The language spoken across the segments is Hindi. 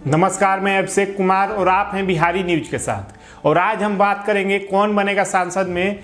नमस्कार, मैं अभिषेक कुमार और आप हैं बिहारी न्यूज के साथ। और आज हम बात करेंगे कौन बनेगा सांसद में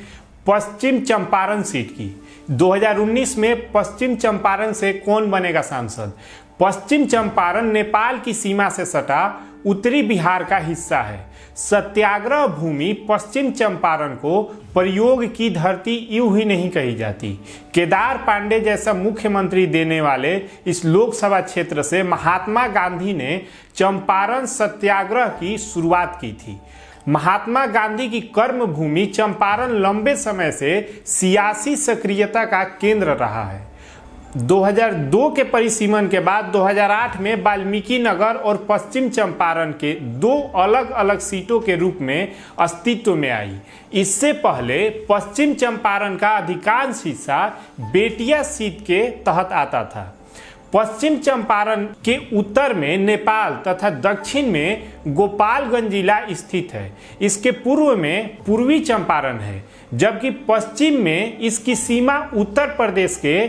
पश्चिम चंपारण सीट की। 2019 में पश्चिम चंपारण से कौन बनेगा सांसद। पश्चिम चंपारण नेपाल की सीमा से सटा उत्तरी बिहार का हिस्सा है। सत्याग्रह भूमि पश्चिम चंपारण को प्रयोग की धरती यूं ही नहीं कही जाती। केदार पांडे जैसा मुख्यमंत्री देने वाले इस लोकसभा क्षेत्र से महात्मा गांधी ने चंपारण सत्याग्रह की शुरुआत की थी। महात्मा गांधी की कर्म भूमि चंपारण लंबे समय से सियासी सक्रियता का केंद्र रहा है। 2002 के परिसीमन के बाद 2008 में वाल्मीकि नगर और पश्चिम चंपारण के दो अलग अलग सीटों के रूप में अस्तित्व में आई। इससे पहले पश्चिम चंपारण का अधिकांश हिस्सा बेटिया सीट के तहत आता था। पश्चिम चंपारण के उत्तर में नेपाल तथा दक्षिण में गोपालगंज जिला स्थित है। इसके पूर्व में पूर्वी चंपारण है, जबकि पश्चिम में इसकी सीमा उत्तर प्रदेश के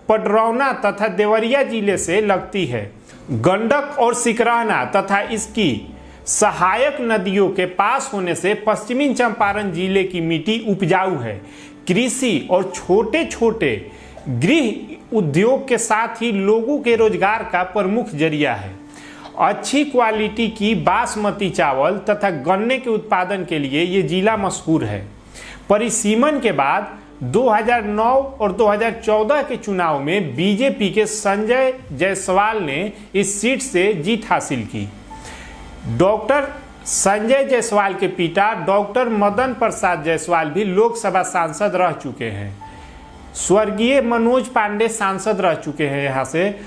पडरौना तथा देवरिया जिले से लगती है। गंडक और सिकरहना तथा इसकी सहायक नदियों के पास होने से पश्चिमी चंपारण जिले की मिट्टी उपजाऊ है। कृषि और छोटे छोटे गृह उद्योग के साथ ही लोगों के रोजगार का प्रमुख जरिया है। अच्छी क्वालिटी की बासमती चावल तथा गन्ने के उत्पादन के लिए ये जिला मशहूर है। परिसीमन के बाद 2009 और 2014 के चुनाव में बीजेपी के संजय जायसवाल ने इस सीट से जीत हासिल की। डॉक्टर संजय जायसवाल के पिता डॉक्टर मदन प्रसाद जायसवाल भी लोकसभा सांसद रह चुके हैं। स्वर्गीय मनोज पांडे सांसद रह चुके हैं। यहाँ से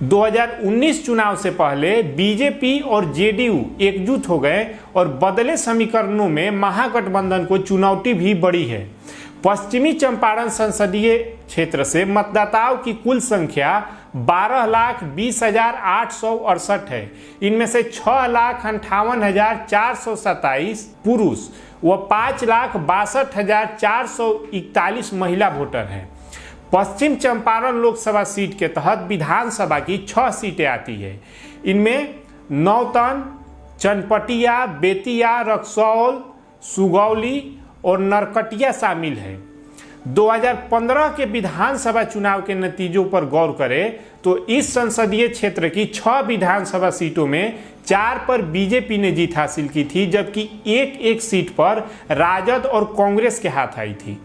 2019 चुनाव से पहले बीजेपी और जेडीयू एकजुट हो गए और बदले समीकरणों में महागठबंधन को चुनौती भी बढ़ी है। पश्चिमी चंपारण संसदीय क्षेत्र से मतदाताओं की कुल संख्या 12,20,868 है। इनमें से 6,58,427 पुरुष व 5,62,441 महिला वोटर हैं। पश्चिम चंपारण लोकसभा सीट के तहत विधानसभा की 6 सीटें आती है। इनमें नौतन, चनपटिया, बेतिया, रक्सौल, सुगौली और नरकटिया शामिल है। 2015 के विधानसभा चुनाव के नतीजों पर गौर करें तो इस संसदीय क्षेत्र की 6 विधानसभा सीटों में 4 पर बीजेपी ने जीत हासिल की थी, जबकि एक सीट पर राजद और कांग्रेस के हाथ आई थी।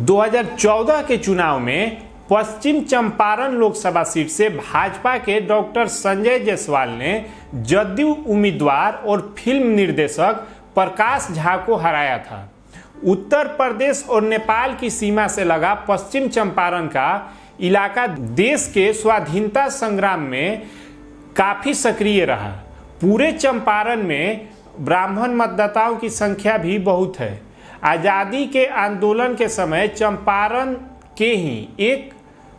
2014 के चुनाव में पश्चिम चंपारण लोकसभा सीट से भाजपा के डॉक्टर संजय जायसवाल ने जदयू उम्मीदवार और फिल्म निर्देशक प्रकाश झा को हराया था। उत्तर प्रदेश और नेपाल की सीमा से लगा पश्चिम चंपारण का इलाका देश के स्वाधीनता संग्राम में काफी सक्रिय रहा। पूरे चंपारण में ब्राह्मण मतदाताओं की संख्या भी बहुत है। आज़ादी के आंदोलन के समय चंपारण के ही एक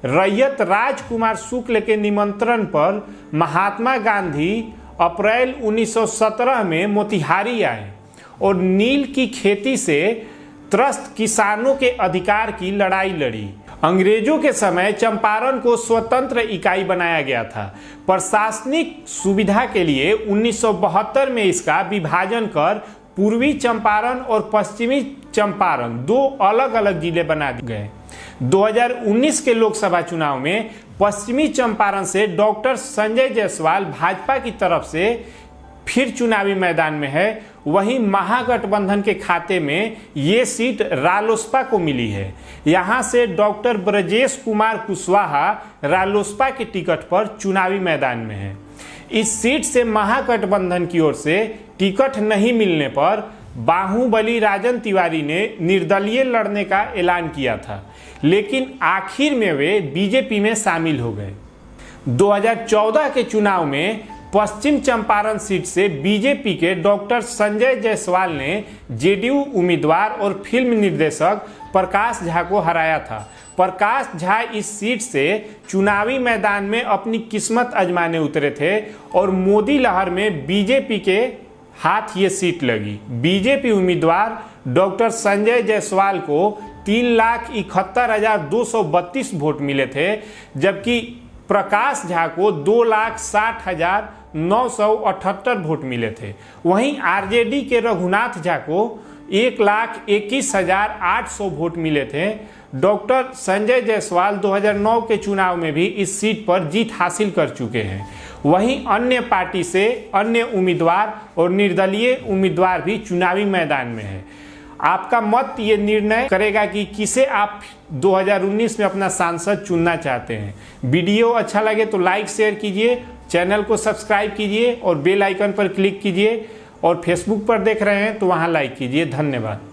रैयत राजकुमार शुक्ल के निमंत्रण पर महात्मा गांधी अप्रैल 1917 में मोतिहारी आए और नील की खेती से त्रस्त किसानों के अधिकार की लड़ाई लड़ी। अंग्रेजों के समय चंपारण को स्वतंत्र इकाई बनाया गया था। प्रशासनिक सुविधा के लिए 1972 में इसका विभाजन कर पूर्वी चंपारण और पश्चिमी चंपारण 2 अलग अलग जिले बना दिए गए। 2019 के लोकसभा चुनाव में पश्चिमी चंपारण से डॉक्टर संजय जायसवाल भाजपा की तरफ से फिर चुनावी मैदान में है। वहीं महागठबंधन के खाते में ये सीट रालोसपा को मिली है। यहां से डॉक्टर ब्रजेश कुमार कुशवाहा रालोसपा के टिकट पर चुनावी मैदान में है। इस सीट से महागठबंधन की ओर से टिकट नहीं मिलने पर बाहुबली राजन तिवारी ने निर्दलीय लड़ने का ऐलान किया था, लेकिन आखिर में वे बीजेपी में शामिल हो गए। 2014 के चुनाव में पश्चिम चंपारण सीट से बीजेपी के डॉक्टर संजय जायसवाल ने जेडीयू उम्मीदवार और फिल्म निर्देशक प्रकाश झा को हराया था। प्रकाश झा इस सीट से चुनावी मैदान में अपनी किस्मत आजमाने उतरे थे और मोदी लहर में बीजेपी के हाथ ये सीट लगी। बीजेपी उम्मीदवार डॉक्टर संजय जायसवाल को 3,71,232 वोट मिले थे, जबकि प्रकाश झा को 2,60,978 वोट मिले थे। वहीं आरजेडी के रघुनाथ झा को 1,21,800 वोट मिले थे। डॉक्टर संजय जायसवाल 2009 के चुनाव में भी इस सीट पर जीत हासिल कर चुके हैं। वहीं अन्य पार्टी से अन्य उम्मीदवार और निर्दलीय उम्मीदवार भी चुनावी मैदान में है। आपका मत ये निर्णय करेगा कि किसे आप 2019 में अपना सांसद चुनना चाहते हैं। वीडियो अच्छा लगे तो लाइक शेयर कीजिए, चैनल को सब्सक्राइब कीजिए और बेल आइकन पर क्लिक कीजिए, और फेसबुक पर देख रहे हैं तो वहां लाइक कीजिए। धन्यवाद।